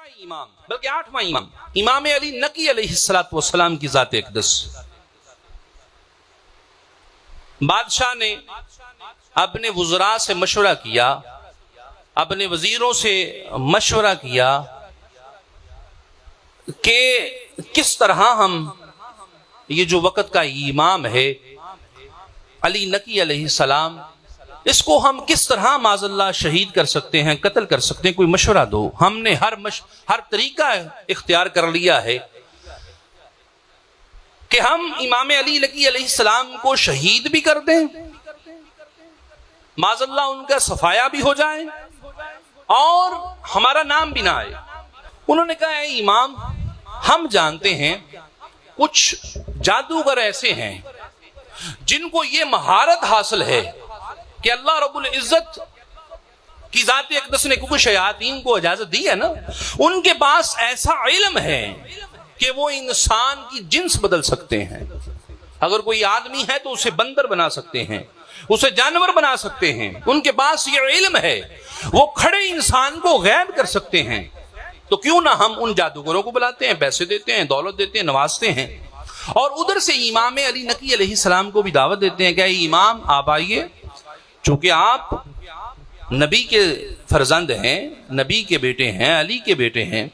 امام بلکہ 8واں امام امام علی نقی علیہ السلام کی ذات اقدس. بادشاہ نے اپنے وزراء سے مشورہ کیا، اپنے وزیروں سے مشورہ کیا کہ کس طرح ہم یہ جو وقت کا امام ہے علی نقی علیہ السلام، اس کو ہم کس طرح معاذ اللہ شہید کر سکتے ہیں، قتل کر سکتے ہیں، کوئی مشورہ دو. ہم نے ہر طریقہ اختیار کر لیا ہے کہ ہم امام علی نقی علیہ السلام کو شہید بھی کر دیں، معاذ اللہ ان کا صفایا بھی ہو جائے اور ہمارا نام بھی نہ آئے. انہوں نے کہا اے امام، ہم جانتے ہیں کچھ جادوگر ایسے ہیں جن کو یہ مہارت حاصل ہے کہ اللہ رب العزت کی ذات اقدس نے کیونکہ شیاطین کو اجازت دی ہے نا، ان کے پاس ایسا علم ہے کہ وہ انسان کی جنس بدل سکتے ہیں. اگر کوئی آدمی ہے تو اسے بندر بنا سکتے ہیں، اسے جانور بنا سکتے ہیں. ان کے پاس یہ علم ہے، وہ کھڑے انسان کو غائب کر سکتے ہیں. تو کیوں نہ ہم ان جادوگروں کو بلاتے ہیں، پیسے دیتے ہیں، دولت دیتے ہیں، نوازتے ہیں، اور ادھر سے امام علی نقی علیہ السلام کو بھی دعوت دیتے ہیں کہ اے امام آپ آئیے، چونکہ آپ نبی کے فرزند ہیں، نبی کے بیٹے ہیں، علی کے بیٹے ہیں،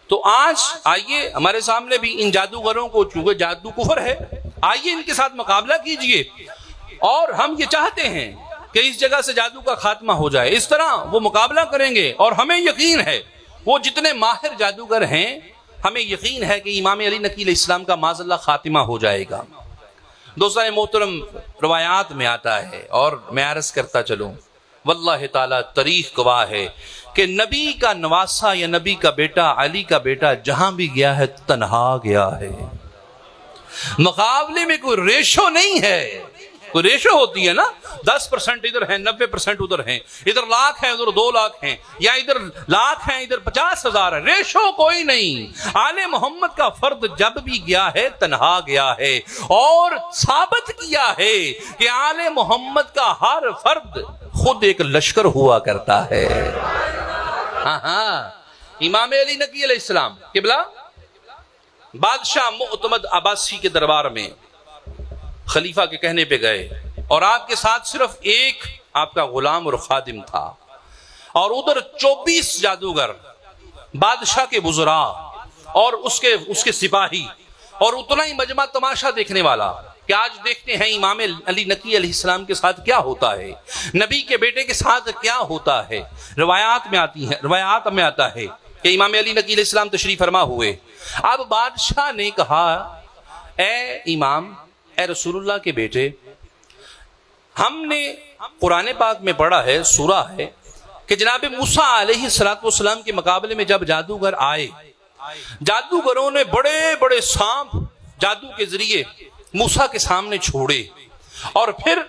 تو آج آئیے ہمارے سامنے بھی ان جادوگروں کو، چونکہ جادو کفر ہے، آئیے ان کے ساتھ مقابلہ کیجئے. اور ہم یہ چاہتے ہیں کہ اس جگہ سے جادو کا خاتمہ ہو جائے. اس طرح وہ مقابلہ کریں گے اور ہمیں یقین ہے وہ جتنے ماہر جادوگر ہیں، ہمیں یقین ہے کہ امام علی نقی علیہ السلام کا معاذ اللہ خاتمہ ہو جائے گا. دوستان محترم، روایات میں آتا ہے اور میں عرض کرتا چلوں، واللہ تعالی تاریخ گواہ ہے کہ نبی کا نواسا یا نبی کا بیٹا، علی کا بیٹا جہاں بھی گیا ہے تنہا گیا ہے. مقابلے میں کوئی ریشو نہیں ہے. کوئی ریشو ہوتی ہے نا، 10% ادھر ہیں، 90% ادھر ہیں، ادھر لاکھ ہیں، ادھر 2 لاکھ ہیں، یا ادھر لاکھ ہیں، ادھر 50,000 ہیں. ریشو کوئی نہیں. آل محمد کا فرد جب بھی گیا ہے تنہا گیا ہے، اور ثابت کیا ہے کہ آل محمد کا ہر فرد خود ایک لشکر ہوا کرتا ہے. ہاں امام علی نقی علیہ السلام قبلہ بادشاہ معتمد عباسی کے دربار میں خلیفہ کے کہنے پہ گئے، اور آپ کے ساتھ صرف ایک آپ کا غلام اور خادم تھا، اور ادھر 24 جادوگر، بادشاہ کے وزراء اور اس کے سپاہی، اور اتنا ہی مجمع تماشا دیکھنے والا کہ آج دیکھتے ہیں امام علی نقی علیہ السلام کے ساتھ کیا ہوتا ہے، نبی کے بیٹے کے ساتھ کیا ہوتا ہے. روایات میں آتا ہے کہ امام علی نقی علیہ السلام تشریف فرما ہوئے. اب بادشاہ نے کہا اے امام، اے رسول اللہ کے بیٹے، ہم نے قرآن پاک میں پڑھا ہے، سورہ ہے کہ جناب موسیٰ علیہ السلام کے مقابلے میں جب جادوگر آئے، جادوگروں نے بڑے بڑے سانپ جادو کے ذریعے موسیٰ کے سامنے چھوڑے، اور پھر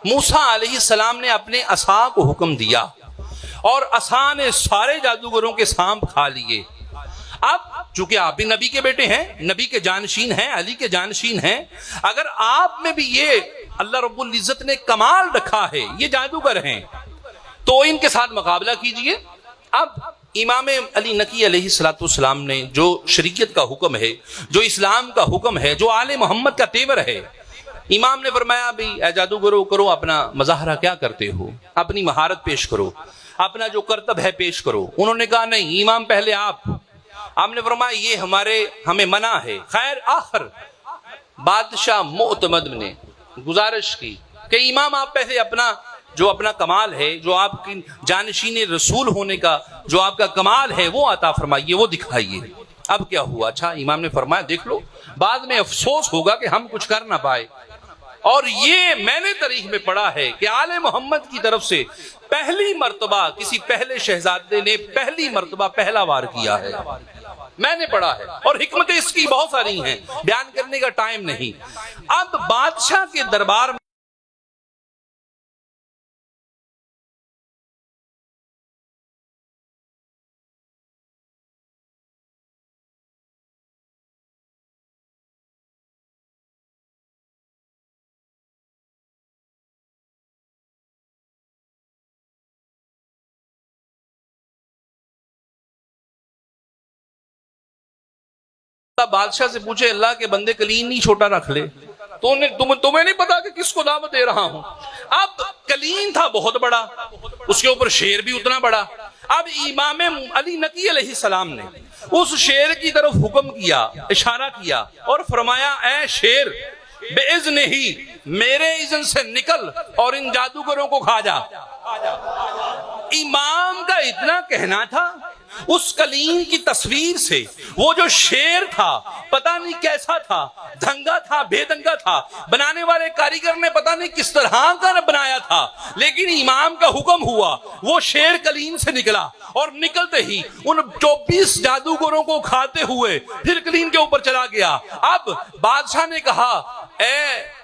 موسیٰ علیہ السلام نے اپنے عصا کو حکم دیا، اور عصا نے سارے جادوگروں کے سانپ کھا لیے. اب چونکہ آپ بھی نبی کے بیٹے ہیں، نبی کے جانشین ہیں، علی کے جانشین ہیں، اگر آپ میں بھی یہ اللہ رب العزت نے کمال رکھا ہے، یہ جادوگر ہیں، تو ان کے ساتھ مقابلہ کیجئے. اب امام علی نقی علیہ السلام نے جو شریعت کا حکم ہے، جو اسلام کا حکم ہے، جو آل محمد کا تیور ہے، امام نے فرمایا بھی اے جادوگرو، کرو اپنا مظاہرہ، کیا کرتے ہو، اپنی مہارت پیش کرو، اپنا جو کرتب ہے پیش کرو. انہوں نے کہا نہیں امام، پہلے آپ نے فرمایا یہ ہمیں منع ہے. خیر آخر بادشاہ معتمد نے گزارش کی کہ امام آپ پہلے اپنا کمال ہے، جو آپ کی جانشین رسول ہونے کا جو آپ کا کمال ہے وہ عطا فرمائیے، وہ دکھائیے. اب کیا ہوا؟ اچھا امام نے فرمایا دیکھ لو، بعد میں افسوس ہوگا کہ ہم کچھ کر نہ پائے. اور یہ میں نے تاریخ میں پڑھا ہے کہ آل محمد کی طرف سے پہلی مرتبہ کسی پہلے شہزادے نے پہلی مرتبہ پہلا وار کیا ہے، میں نے پڑھا ہے، اور حکمتیں اس کی بہت ساری ہیں، بیان کرنے کا ٹائم نہیں. اب بادشاہ کے دربار میں بادشاہ سے پوچھے اللہ کے بندے کلین نہیں چھوٹا رکھ لے، تمہیں نہیں پتا کہ کس کو دعوت دے رہا ہوں؟ اب کلین تھا بہت بڑا، اس کے اوپر شیر بھی اتنا بڑا۔ اب امام علی نقی علیہ السلام نے اس شیر کی طرف حکم کیا، اشارہ کیا اور فرمایا اے شیر بِإِذْنِ ہی میرے اذن سے نکل اور ان جادوگروں کو کھا جا۔ امام کا اتنا کہنا تھا، اس کلیم کی تصویر سے وہ جو شیر تھا پتہ نہیں کیسا تھا، دھنگا تھا بے دھنگا تھا، بنانے والے کاریگر نے پتہ نہیں کس طرح کا بنایا تھا، لیکن امام کا حکم ہوا وہ شیر کلیم سے نکلا اور نکلتے ہی ان 24 جادوگروں کو کھاتے ہوئے پھر کلیم کے اوپر چلا گیا۔ اب بادشاہ نے کہا اے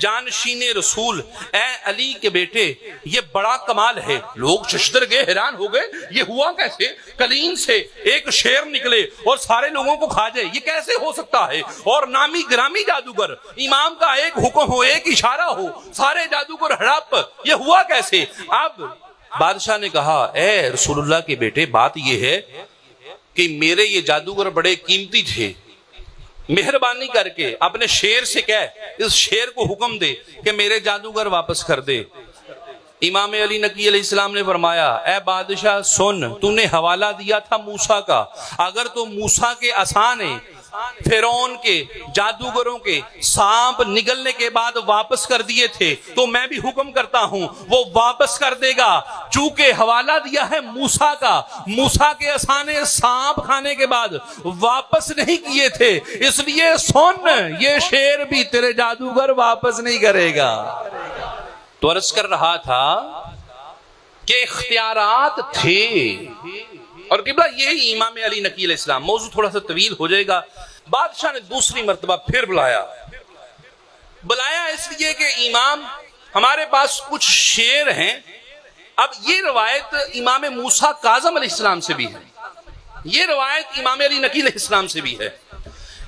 جانشین رسول، اے علی کے بیٹے، یہ بڑا کمال ہے۔ لوگ ششدر گئے، حیران ہو گئے، یہ ہوا کیسے؟ کلیم سے ایک شیر نکلے اور سارے لوگوں کو کھا جائے، یہ کیسے ہو سکتا ہے؟ اور نامی گرامی جادوگر، امام کا ایک حکم ہو، ایک اشارہ ہو، سارے جادوگر ہڑپ، یہ ہوا کیسے؟ اب بادشاہ نے کہا اے رسول اللہ کے بیٹے، بات یہ ہے کہ میرے یہ جادوگر بڑے قیمتی تھے، مہربانی کر کے اپنے شیر سے کہہ، اس شیر کو حکم دے کہ میرے جادوگر واپس کر دے۔ امام علی نقی علیہ السلام نے فرمایا اے بادشاہ سن، تو نے حوالہ دیا تھا موسیٰ کا، اگر تو موسیٰ کے عصا نے فرعون کے جادوگروں کے سانپ نگلنے کے بعد واپس کر دیے تھے تو میں بھی حکم کرتا ہوں وہ واپس کر دے گا۔ چونکہ حوالہ دیا ہے موسیٰ کا، موسیٰ کے عصا نے سانپ کھانے کے بعد واپس نہیں کیے تھے، اس لیے سن، یہ شیر بھی تیرے جادوگر واپس نہیں کرے گا۔ تو عرض کر رہا تھا کہ اختیارات تھے، اور قبلہ یہی امام علی نقی علیہ السلام۔ موضوع تھوڑا سا طویل ہو جائے گا۔ بادشاہ نے دوسری مرتبہ پھر بلایا اس لیے کہ امام ہمارے پاس کچھ شیر ہیں۔ اب یہ روایت امام موسیٰ کاظم علیہ السلام سے بھی ہے، یہ روایت امام علی نقی علیہ السلام سے بھی ہے۔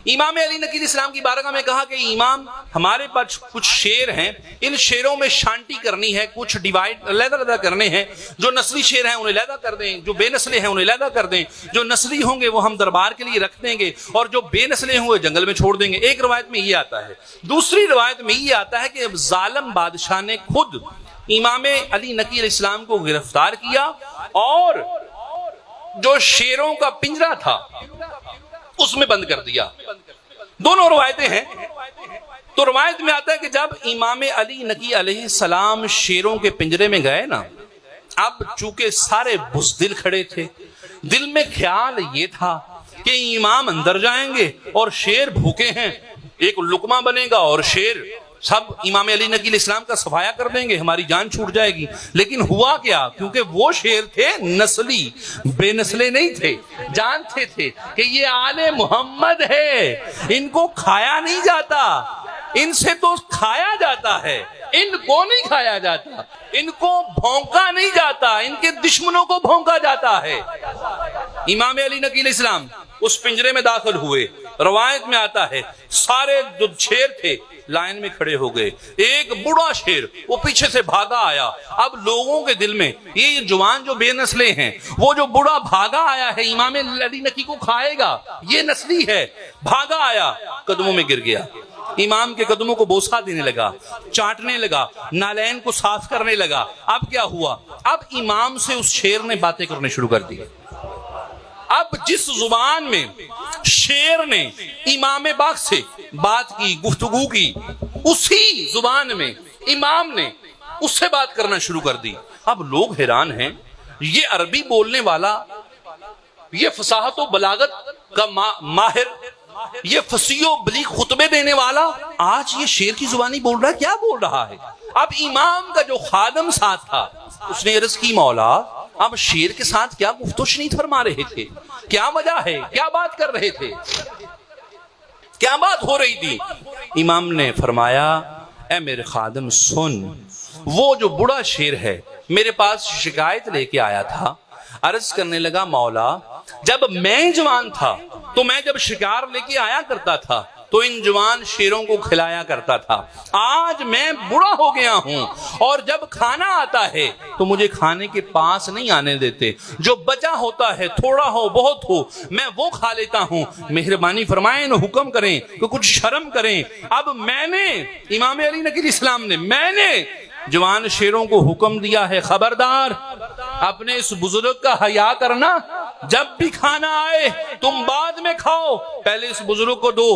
امام علی نقی علیہ السلام کی بارگاہ میں کہا کہ امام ہمارے پاس کچھ شیر ہیں، ان شیروں میں شانٹی کرنی ہے، کچھ ڈیوائڈ علیحدہ کرنے ہیں، جو نسلی شیر ہیں انہیں علیحدہ کر دیں، جو بے نسلے ہیں انہیں علیحدہ کر دیں، جو نسلی ہوں گے وہ ہم دربار کے لیے رکھ دیں گے اور جو بے نسلے ہوں گے جنگل میں چھوڑ دیں گے۔ ایک روایت میں یہ آتا ہے۔ دوسری روایت میں یہ آتا ہے کہ ظالم بادشاہ نے خود امام علی نقی علیہ السلام کو گرفتار کیا اور جو شیروں کا پنجرہ تھا اس میں بند کر دیا۔ دونوں روایتیں ہیں۔ تو روایت میں آتا ہے کہ جب امام علی نقی علیہ السلام شیروں کے پنجرے میں گئے نا، اب چونکہ سارے بزدل کھڑے تھے، دل میں خیال یہ تھا کہ امام اندر جائیں گے اور شیر بھوکے ہیں، ایک لقمہ بنے گا اور شیر سب امام علی نقی علیہ السلام کا صفایا کر دیں گے، ہماری جان چھوٹ جائے گی۔ لیکن ہوا کیا؟ کیونکہ وہ شیر تھے نسلی، بے نسلے نہیں تھے، جانتے تھے کہ یہ آل محمد ہے، ان کو کھایا نہیں جاتا، ان سے تو کھایا جاتا ہے، ان کو نہیں کھایا جاتا، ان کو بھونکا نہیں جاتا، ان کے دشمنوں کو بھونکا جاتا ہے۔ امام علی نقی علیہ السلام اس پنجرے میں داخل ہوئے۔ روایت میں آتا ہے سارے جو شیر تھے لائن میں کھڑے ہو گئے، ایک بڑا شیر وہ پیچھے سے بھاگا آیا۔ اب لوگوں کے دل میں یہ جوان جو بے نسلے ہیں، وہ جو بڑا بھاگا آیا ہے امام علی نقی کو کھائے گا، یہ نسلی ہے، بھاگا آیا، قدموں میں گر گیا، امام کے قدموں کو بوسہ دینے لگا، چاٹنے لگا، نالین کو صاف کرنے لگا۔ اب کیا ہوا؟ اب امام سے اس شیر نے باتیں کرنے شروع کر دی۔ اب جس زبان میں شیر نے امام باغ سے بات کی، گفتگو کی، اسی زبان میں امام نے اس سے بات کرنا شروع کر دی۔ اب لوگ حیران ہیں، یہ عربی بولنے والا، یہ فصاحت و بلاغت کا ماہر، یہ فصیح و بلیغ خطبے دینے والا آج یہ شیر کی زبانی بول رہا ہے، کیا بول رہا ہے؟ اب امام کا جو خادم ساتھ تھا اس نے عرض کی مولا اب شیر کے ساتھ کیا گفت و شنید فرما رہے تھے، کیا وجہ ہے، کیا بات کر رہے تھے، کیا بات ہو رہی تھی؟ امام نے فرمایا اے میرے خادم سن، وہ جو بڑا شیر ہے میرے پاس شکایت لے کے آیا تھا، عرض کرنے لگا مولا جب میں جوان تھا تو میں جب شکار لے کے آیا کرتا تھا تو ان جوان شیروں کو کھلایا کرتا تھا. آج میں بوڑھا ہو گیا ہوں اور جب کھانا آتا ہے تو مجھے کھانے کے پاس نہیں آنے دیتے. جو بچا ہوتا ہے تھوڑا ہو بہت ہو میں وہ کھا لیتا ہوں. مہربانی فرمائیں نہ حکم کریں کہ کچھ شرم کریں. اب میں نے امام علی نقی اسلام نے میں نے جوان شیروں کو حکم دیا ہے خبردار اپنے اس بزرگ کا حیا کرنا. جب بھی کھانا آئے تم بعد میں کھاؤ پہلے اس بزرگ کو دو.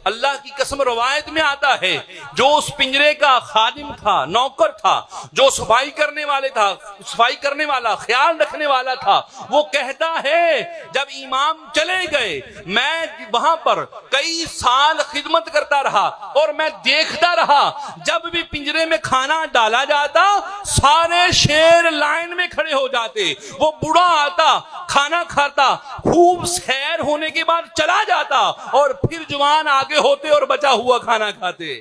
اللہ کی قسم روایت میں آتا ہے جو اس پنجرے کا خادم تھا نوکر تھا جو صفائی کرنے والا خیال رکھنے والا تھا وہ کہتا ہے جب امام چلے گئے میں وہاں پر کئی سال خدمت کرتا رہا اور میں دیکھتا رہا جب بھی پنجرے میں کھانا ڈالا جاتا سارے شیر لائن میں کھڑے ہو جاتے. وہ بوڑھا آتا کھانا کھاتا خوب سیر ہونے کے بعد چلا جاتا اور پھر جوان آگے ہوتے اور بچا ہوا کھانا کھاتے.